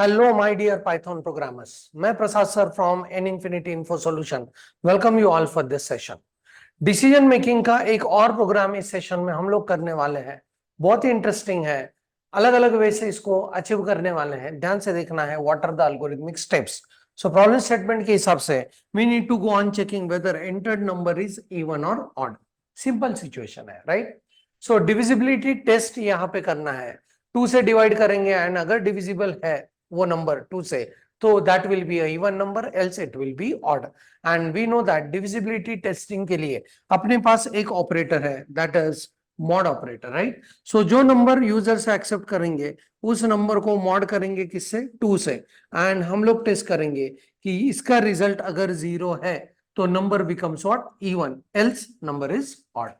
Hello, my dear Python programmers. मैं प्रसाद sir from N Infinity Info Solution. Welcome you all for this session. Decision making का एक और programme इस session में हम लोग करने वाले हैं. बहुत ही इंटरेस्टिंग है. अलग अलग वे से इसको अचीव करने वाले हैं. ध्यान से देखना है what are the algorithmic steps. So problem statement के हिसाब से we need to go on checking whether entered number is even और ऑड. सिंपल सिचुएशन है, राइट? सो डिविजिबिलिटी टेस्ट यहाँ पे करना है. 2 से डिवाइड करेंगे एंड अगर डिविजिबल है वो नंबर 2 से, तो that will be a even number, else it will be odd. And we know that divisibility testing के लिए अपने पास एक ऑपरेटर है, that is mod operator, right? So जो नंबर यूजर से एक्सेप्ट करेंगे उस नंबर को मॉड करेंगे किससे? 2 से. एंड हम लोग टेस्ट करेंगे कि इसका रिजल्ट अगर 0 है तो number becomes what? Even, else number is odd.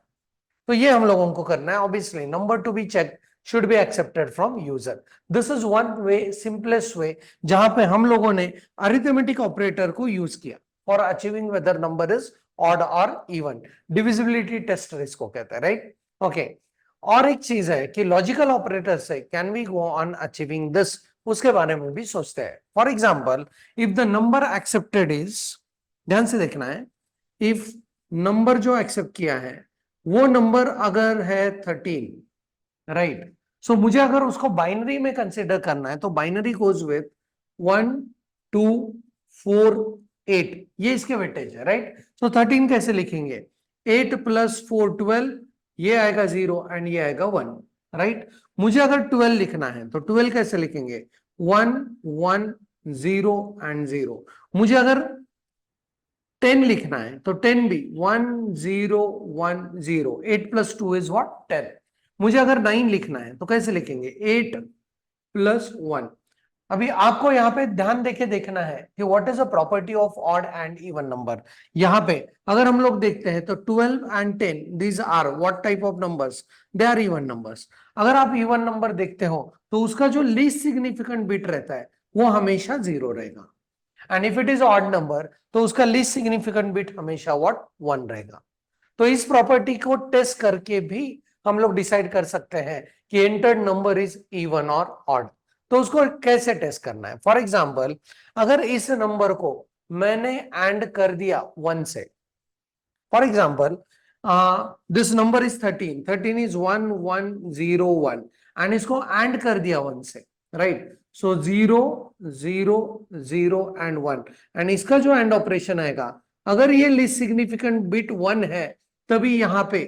तो ये हम लोगों को करना है. Obviously number to be check should be accepted from user. This is one way, simplest way, जहां पे हम लोगों ने arithmetic operator को यूज किया for achieving whether number is odd or even. Divisibility test इसको कहते हैं, right? Okay. और एक चीज है कि लॉजिकल ऑपरेटर से can we go on achieving this, उसके बारे में भी सोचते हैं. For example, if the number accepted is, ध्यान से देखना है, इफ नंबर जो एक्सेप्ट किया है वो नंबर अगर है 13, राइट? सो मुझे अगर उसको बाइनरी में कंसिडर करना है तो बाइनरी गोज विथ 1 2 4 8, ये इसके वेटेज है, राइट? सो 13 कैसे लिखेंगे? 8 + 4 12, ये आएगा 0 एंड ये आएगा 1, राइट? मुझे अगर 12 लिखना है तो 12 कैसे लिखेंगे? 1 1 0 एंड 0. मुझे अगर 10 लिखना है तो 10 भी 1 0 1 0. 8 + 2 इज व्हाट? 10. मुझे अगर 9 लिखना है तो कैसे लिखेंगे? 8 + 1. अभी आपको यहाँ पे ध्यान देके देखना है कि what is a property of odd and even number. यहाँ पे अगर हम लोग देखते हैं तो 12 and 10, these are what type of numbers? They are even numbers. अगर आप इवन नंबर देखते हो तो उसका जो लीस्ट सिग्निफिकेंट बिट रहता है वो हमेशा 0 रहेगा. And if it is odd number तो उसका लीस्ट सिग्निफिकेंट बिट हमेशा व्हाट? 1 रहेगा. तो इस प्रॉपर्टी को टेस्ट करके भी हम लोग डिसाइड कर सकते हैं कि एंटर्ड नंबर इज इवन और ऑड. तो उसको कैसे टेस्ट करना है? फॉर एग्जाम्पल, अगर इस नंबर को मैंने एंड कर दिया 1 से, for example this number is 13, 13 is 1 1 0 1 and इसको एंड कर दिया 1 से, राइट? सो 0 0 0 एंड 1 एंड इसका जो एंड ऑपरेशन आएगा, अगर ये लिस्ट सिग्निफिकेंट बिट 1 है तभी यहां पे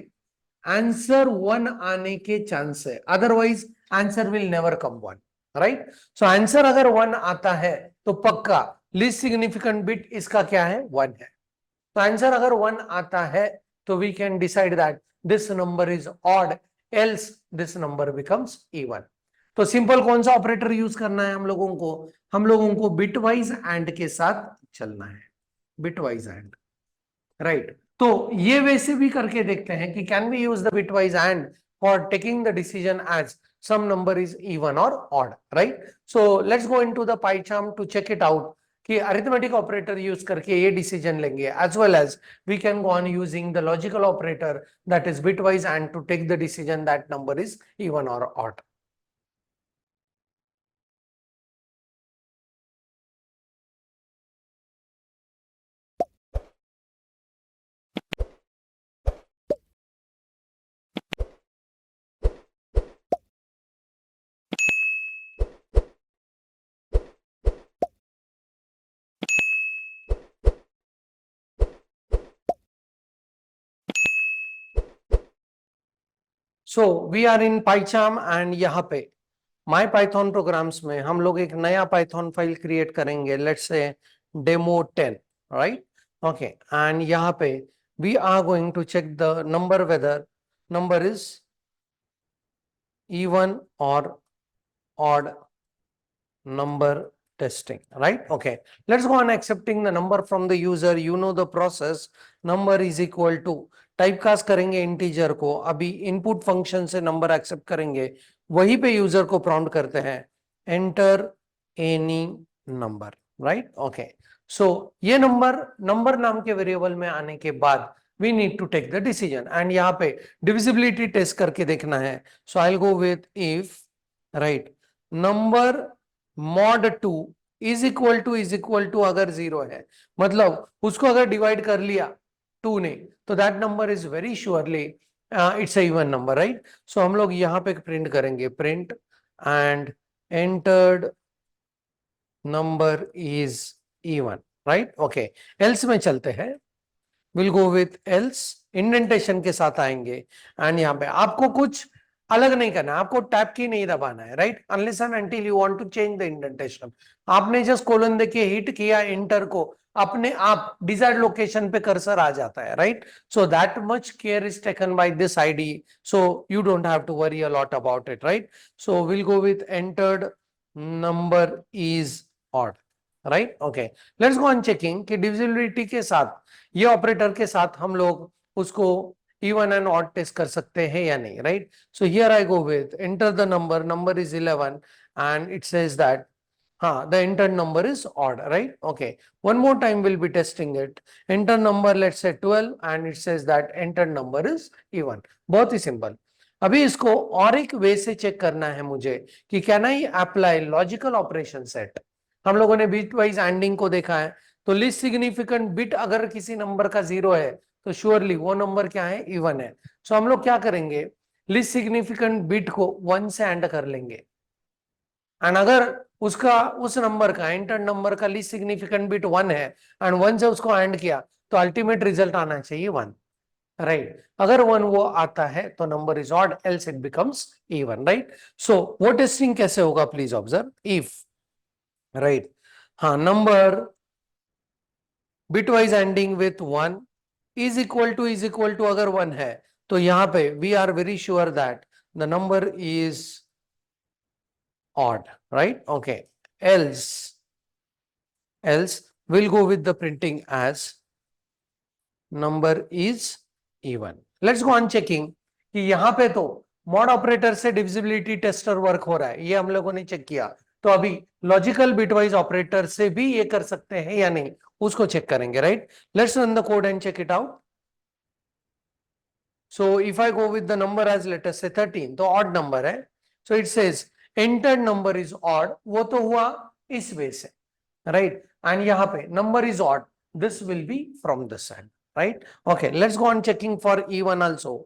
आंसर 1 आने के चांस है, otherwise answer will never come 1, right? So answer अगर 1 आता है तो पक्का लिस्ट सिग्निफिकेंट बिट इसका क्या है? 1 है. तो आंसर अगर 1 आता है तो we can decide that this number is odd, else this number becomes even. तो सिंपल कौन सा ऑपरेटर यूज करना है हम लोगों को? हम लोगों को बिटवाइज एंड के साथ चलना है. Bitwise and, right? तो ये वैसे भी करके देखते हैं कि can we use the bitwise and for taking the decision as some number is even और odd, right? So let's go into the PyCharm to check it out कि अरिथमेटिक ऑपरेटर यूज करके ये डिसीजन लेंगे, as well as we can go on using the logical operator that is bitwise and to take the decision that number is even और odd. So we are in PyCharm and यहाँ पे माई Python programmes में हम लोग एक नया Python file create करेंगे, let's say demo 10, right? Okay, and यहाँ पे we are going to check the number whether number is even or odd number testing, right? Okay, let's go on accepting the number from the user. You know the process. Number is equal to typecast करेंगे integer को. अभी input function से number accept करेंगे, वहीं पे user को prompt करते हैं enter any number, right? Okay, so ये नंबर नाम के वेरिएबल में आने के बाद we need to take the decision and यहाँ पे divisibility टेस्ट करके देखना है. So I'll go with if, right, number mod 2 is equal to अगर 0 है, मतलब उसको अगर डिवाइड कर लिया 2 ने, तो that number is very surely it's even number, right. So हम लोग यहाँ पे प्रिंट करेंगे, print and entered number is even, right. Okay, else में चलते हैं, will go with else, indentation के साथ आएंगे एंड यहाँ पे आपको कुछ अलग नहीं करना है, आपको टैब की नहीं दबाना है, right, unless and until you want to change the indentation. आपने जस्ट कोलन देके हिट किया एंटर को, अपने आप डिजायर्ड लोकेशन पे कर्सर आ जाता है, right. So that much care is taken by this ID, so you don't have to worry a lot about it, right. So will go with entered number is odd, right. Okay, let's go on checking कि divisibility के साथ, ये operator के साथ हम लोग उसको even and odd test कर सकते हैं या नहीं, right. So here I go with enter the number is 11 and it says that हाँ, the entered number is odd, right? Okay, one more time we'll be testing it. Enter number, let's say 12 and it says that entered number is even. बहुत ही simple. अभी इसको और एक वे से check करना है मुझे कि can I apply logical operation set. हम लोगों ने बिट वाइज एंडिंग को देखा है, तो लिस्ट सिग्निफिकेंट बिट अगर किसी नंबर का 0 है तो श्योरली वो नंबर क्या है, इवन है। सो हम लोग क्या करेंगे, लिस्ट सिग्निफिकेंट बिट को 1 से एंड कर लेंगे एंड अगर उसका उस नंबर का एंटर नंबर का लीस्ट सिग्निफिकेंट बिट 1 है एंड 1 से उसको एंड किया तो अल्टीमेट रिजल्ट आना चाहिए 1, राइट। अगर 1 वो आता है तो number is odd, else it becomes even, right. So वो टेस्टिंग कैसे होगा, प्लीज ऑब्जर्व, इफ, राइट, हाँ, number bitwise ending with 1 is equal to अगर 1 है तो यहां पे we are very sure that the number is odd, right? Okay, else we'll go with the printing as number is even. Let's go on checking कि यहां पे तो mod operator से डिविजिबिलिटी टेस्टर वर्क हो रहा है, ये हम लोगों ने चेक किया। तो अभी लॉजिकल बिटवाइज ऑपरेटर से भी ये कर सकते हैं या नहीं, उसको चेक करेंगे, right. Let's run the code and check it out. So if I go with the number as let us say 13, तो odd number है, so it says entered number is odd, वो तो हुआ इस वे से, right, and यहाँ पे number is odd, this will be from this side, right. Okay, let's go on checking for even also.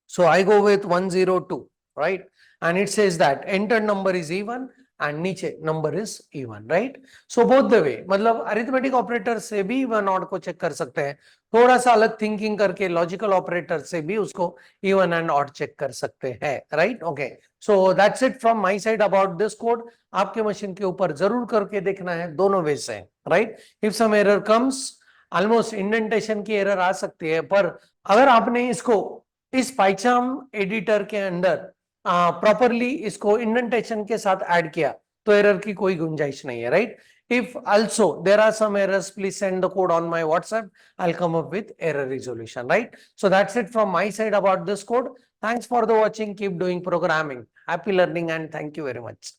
So I go with 102, right, and it says that entered number is even and नीचे number is even, right. So both the way, मतलब arithmetic operator से भी even odd को check कर सकते हैं, थोड़ा सा अलग थिंकिंग करके लॉजिकल ऑपरेटर से भी उसको इवन एंड ऑड चेक कर सकते हैं, right. Okay, so that's it from my side about this code. आपके मशीन के ऊपर जरूर करके देखना है, दोनों वे से, right. If some error comes, almost indentation की एरर आ सकती है, पर अगर आपने इसको इस पाइचार्म एडिटर के अंदर प्रॉपरली इसको इंडेंटेशन के साथ ऐड किया तो एरर की कोई गुंजाइश नहीं है, right. If also there are some errors, please send the code on my WhatsApp. I'll come up with error resolution, right? So that's it from my side about this code. Thanks for the watching. Keep doing programming. Happy learning and thank you very much.